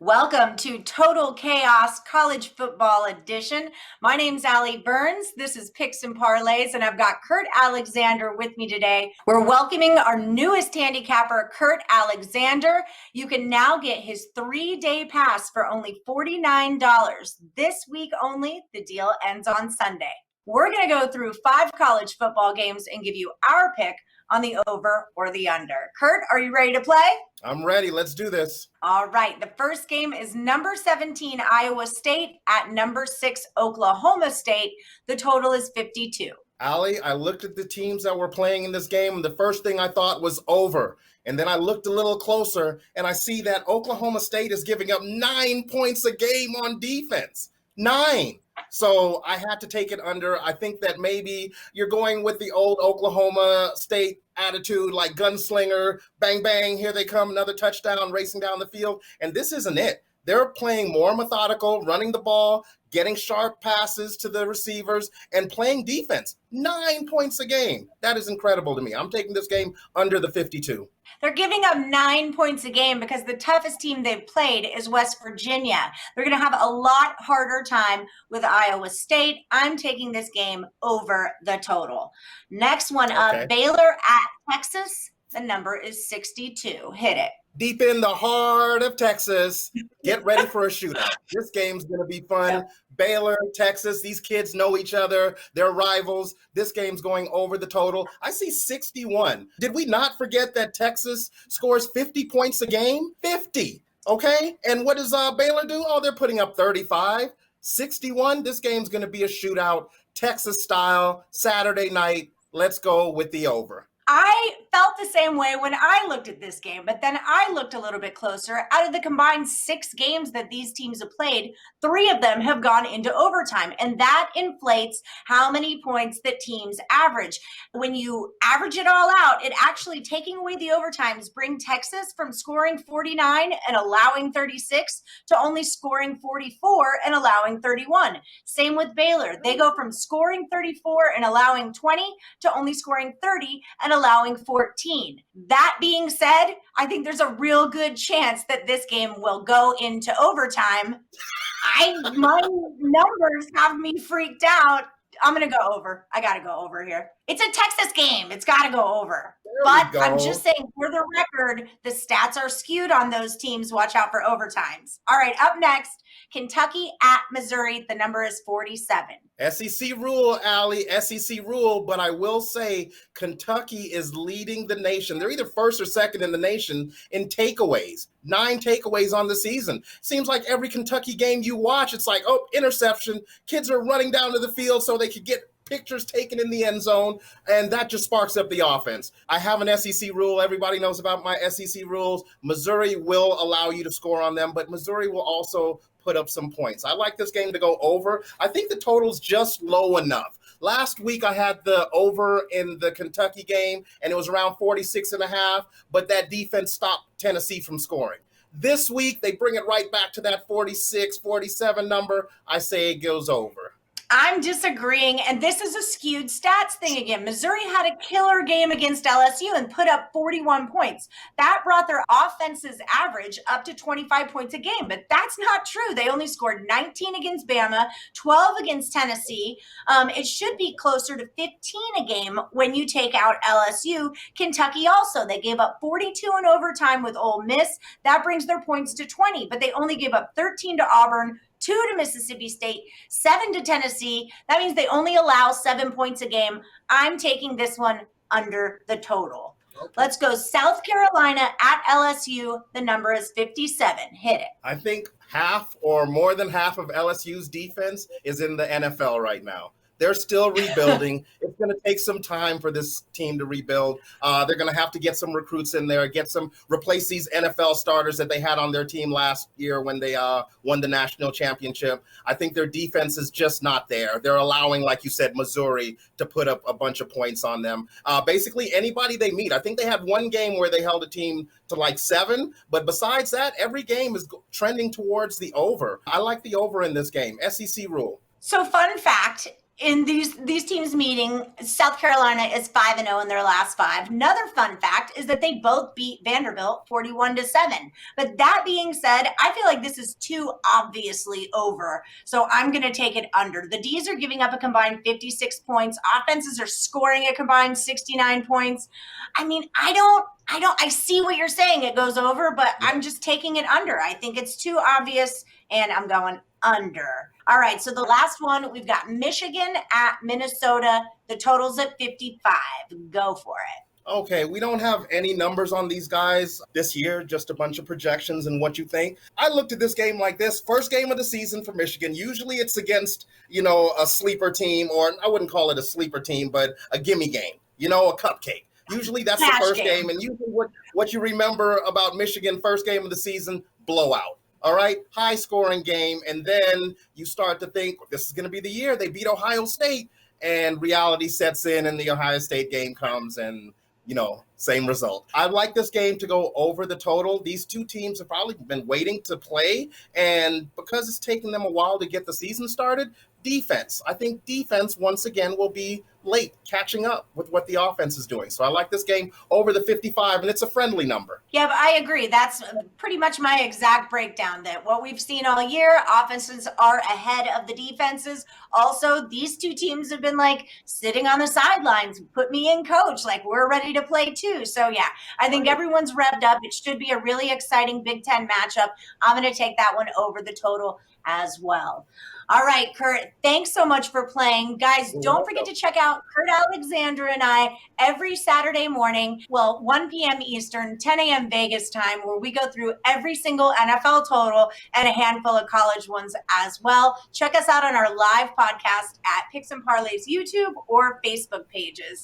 Welcome to Total Chaos College Football Edition. My name's Allie Burns. This is Picks and Parlays, and I've got Kurt Alexander with me today. We're welcoming our newest handicapper, Kurt Alexander. You can now get his 3-day pass for only $49. This week only. The deal ends on Sunday. We're going to go through 5 college football games and give you our pick on the over or the under. Kurt, are you ready to play? I'm ready. Let's do this. All right. The first game is number 17, Iowa State at number 6, Oklahoma State. The total is 52. Allie, I looked at the teams that were playing in this game, and the first thing I thought was over. And then I looked a little closer, and I see that Oklahoma State is giving up 9 points a game on defense. 9. So I had to take it under. I think that maybe you're going with the old Oklahoma State attitude, like gunslinger, bang, bang, here they come, another touchdown, racing down the field. And this isn't it. They're playing more methodical, running the ball, getting sharp passes to the receivers, and playing defense. 9 points a game. That is incredible to me. I'm taking this game under the 52. They're giving up 9 points a game because the toughest team they've played is West Virginia. They're going to have a lot harder time with Iowa State. I'm taking this game over the total. Next one up, Baylor at Texas. The number is 62. Hit it. Deep in the heart of Texas. Get ready for a shootout. This game's going to be fun. Baylor, Texas, these kids know each other. They're rivals. This game's going over the total. I see 61. Did we not forget that Texas scores 50 points a game? 50, okay? And what does Baylor do? Oh, they're putting up 35. 61, this game's going to be a shootout, Texas style, Saturday night. Let's go with the over. I felt the same way when I looked at this game, but then I looked a little bit closer. Out of the combined 6 games that these teams have played, 3 of them have gone into overtime, and that inflates how many points that teams average. When you average it all out, it actually, taking away the overtimes, bring Texas from scoring 49 and allowing 36 to only scoring 44 and allowing 31. Same with Baylor. They go from scoring 34 and allowing 20 to only scoring 30 and allowing 14. That being said, I think there's a real good chance that this game will go into overtime. My numbers have me freaked out. I'm going to go over. I got to go over here. It's a Texas game. It's got to go over. But I'm just saying, for the record, the stats are skewed on those teams. Watch out for overtimes. All right, up next, Kentucky at Missouri. The number is 47. SEC rule, Allie, SEC rule, but I will say Kentucky is leading the nation. They're either first or second in the nation in takeaways. 9 takeaways on the season. Seems like every Kentucky game you watch, it's like, oh, interception. Kids are running down to the field so they could get pictures taken in the end zone, and that just sparks up the offense. I have an SEC rule. Everybody knows about my SEC rules. Missouri will allow you to score on them, but Missouri will also put up some points. I like this game to go over. I think the total's just low enough. Last week, I had the over in the Kentucky game, and it was around 46.5, but that defense stopped Tennessee from scoring. This week, they bring it right back to that 46, 47 number. I say it goes over. I'm disagreeing, and this is a skewed stats thing again. Missouri had a killer game against LSU and put up 41 points. That brought their offense's average up to 25 points a game, but that's not true. They only scored 19 against Bama, 12 against Tennessee. It should be closer to 15 a game when you take out LSU. Kentucky also, they gave up 42 in overtime with Ole Miss. That brings their points to 20, but they only gave up 13 to Auburn, 2 to Mississippi State, 7 to Tennessee. That means they only allow 7 points a game. I'm taking this one under the total. Okay. Let's go South Carolina at LSU. The number is 57. Hit it. I think half or more than half of LSU's defense is in the NFL right now. They're still rebuilding. It's going to take some time for this team to rebuild. They're going to have to get some recruits in there, replace these NFL starters that they had on their team last year when they won the national championship. I think their defense is just not there. They're allowing, like you said, Missouri to put up a bunch of points on them. Basically, anybody they meet. I think they had one game where they held a team to like 7, but besides that, every game is trending towards the over. I like the over in this game. SEC rule. So fun fact, in these teams meeting, South Carolina is 5-0 in their last 5. Another fun fact is that they both beat Vanderbilt 41-7. But that being said, I feel like this is too obviously over. So I'm going to take it under. The D's are giving up a combined 56 points. Offenses are scoring a combined 69 points. I mean, I see what you're saying. It goes over, but I'm just taking it under. I think it's too obvious, and I'm going under. All right, so the last one, we've got Michigan at Minnesota. The total's at 55. Go for it. Okay, we don't have any numbers on these guys this year, just a bunch of projections and what you think. I looked at this game like this. First game of the season for Michigan. Usually it's against, a sleeper team, or I wouldn't call it a sleeper team, but a gimme game, a cupcake. Usually that's the first game. And usually what you remember about Michigan first game of the season, blowout. All right, high scoring game. And then you start to think this is going to be the year they beat Ohio State, and reality sets in and the Ohio State game comes and, same result. I'd like this game to go over the total. These two teams have probably been waiting to play, and because it's taken them a while to get the season started, defense. I think defense, once again, will be late catching up with what the offense is doing. So I like this game over the 55, and it's a friendly number. Yeah, but I agree. That's pretty much my exact breakdown, that what we've seen all year, offenses are ahead of the defenses. Also, these two teams have been sitting on the sidelines, put me in, coach, we're ready to play too. So yeah, I think everyone's revved up. It should be a really exciting Big Ten matchup. I'm going to take that one over the total as well. All right, Kurt, thanks so much for playing. Guys, don't forget to check out Kurt Alexander and I every Saturday morning, 1 p.m. Eastern, 10 a.m. Vegas time, where we go through every single NFL total and a handful of college ones as well. Check us out on our live podcast at Picks and Parlays YouTube or Facebook pages.